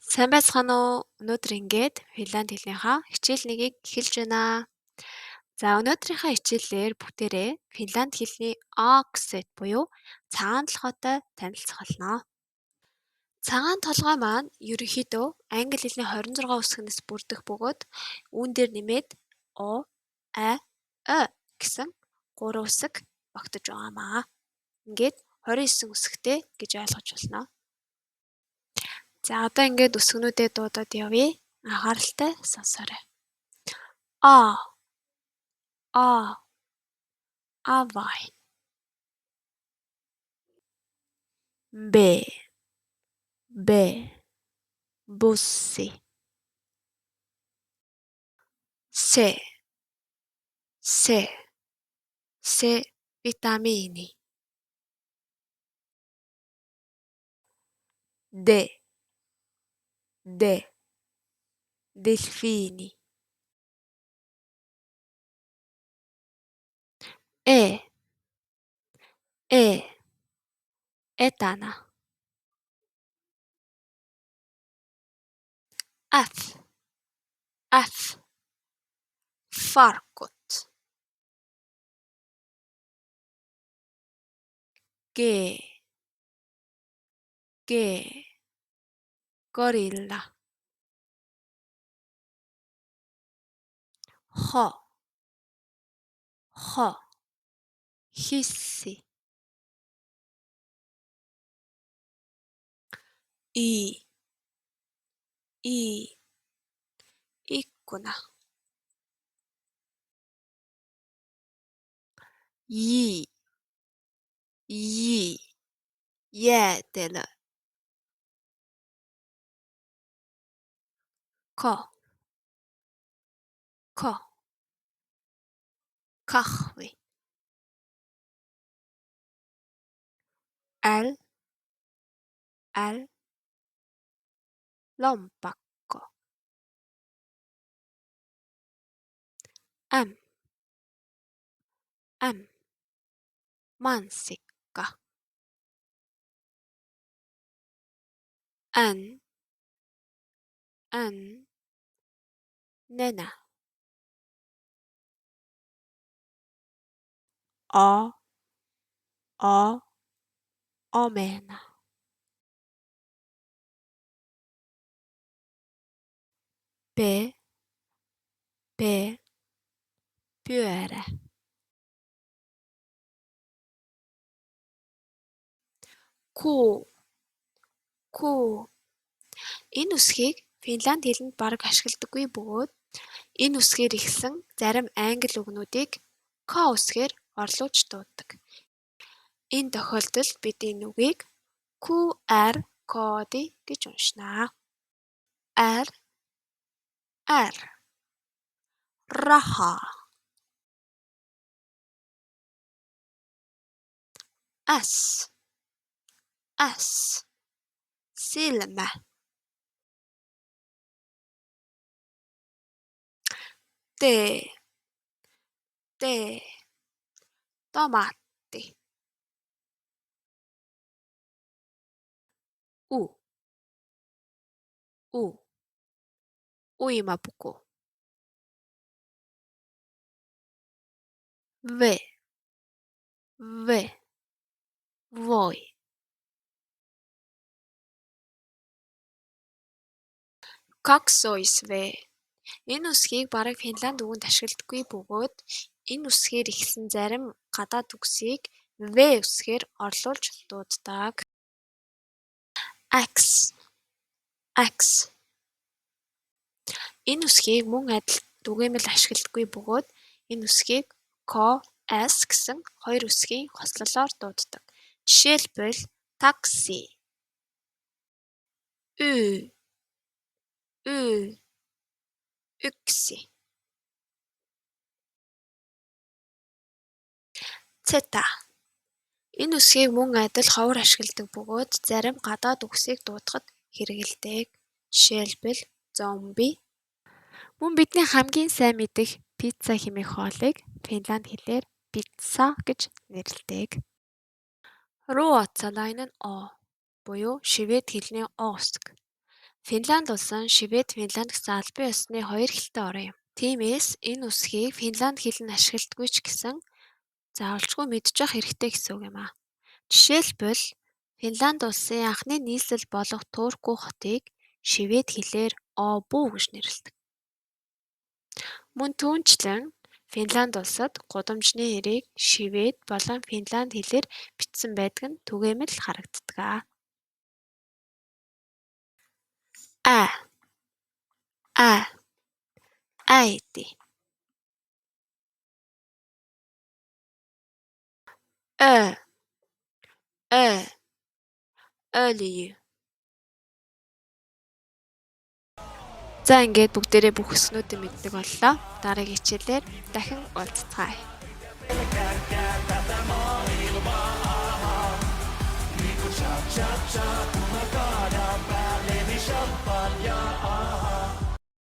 Сайн байцгаана уу? Өнөөдөр ингээд Финланд хэлнийхаа хичээл нэгийг эхэлж байна. За өнөөдрийнхөө хичээлээр бүгдээрээ Финланд хэлний аксент буюу цагаан толгойтой танилцуулна. Цагаан толгой маань ерөнхийдөө англи хэлний 26 үсгнээс бүрдэх бөгөөд үүн дээр нэмээд о, а, гэсэн 3 үсэг багтаж байгаамаа. Ингээд 29 үсэгтэй гэж ойлгож болно. За одоо ингээд үсгнүүдээ дуудаад явъя. Анхааралтай сонсоорой. А, авай. Б, bussi. Se, vitamiini. Delfiini. E, etana. F, farkut. G, gorilla. H, hissi. I, ikkuna. J, jäätelö. K, kahvi. L, lompakko. M, mansikka. N, nenä. A, omena. P, pyörä. Q. Энэ үсгийг Финланд хэлэнд бараг ашигладаггүй бөгөөд энэ үсгээр эхэлсэн зарим англи үгнүүдийг К үсгээр орлуулж дууддаг. Энэ тохиолдолд бид энэ үгийг QR коди гэж уншнаа. R, raha. S, silmä. T, tomaatti. U, uimapuku. V, voi. Kaksois-V. Энэ үсгийг бараг Финланд үгэнд ашигладаггүй бөгөөд энэ үсгээр эхэлсэн зарим гадаад үгсийг V үсгээр орлуулж дууддаг. X. Энэ үсгийг мөн адил түгээмэл ашигладаггүй бөгөөд энэ үсгийг S гэсэн хоёр үсгийн хослолоор дууддаг. Жишээлбэл такси. Yksi. Zeta. Энэ үсгийг мөн адил ховор ашигладаг бөгөөд зарим гадаад үгсийг дуудахад хэрэгэлдэг. Жишээлбэл зомби. Мөн бидний хамгийн сайн мэдэх пицца хэмээх хоолыг Финланд хэлээр пицца гэж нэрлэдэг. Ruotsalainen O буюу швед хэлний О үсэг. Финланд улс нь Швед, Финланд гэсэн албан ёсны хоёр хэлтэй орон юм. Тиймээс энэ үсгийг Финланд хэл нь ашигладаггүй ч гэсэн заавалчгүй мэдчих хэрэгтэй гэсэн үг юм аа. Жишээлбэл Финланд улсын анхны нийслэл болох Турку хотыг швед хэлээр Åbo гэж нэрлэдэг. Мөн түүнчлэн Финланд улсад гудамжны эрийг швед болон финланд хэлээр бичсэн байдаг нь түгээмэл харагддаг. Äiti. Öljy. За ингээд бүгдээрээ бүх өснүүдээ мэддэг боллоо. Дараагийн хичээлээр дахин уулзцгаая.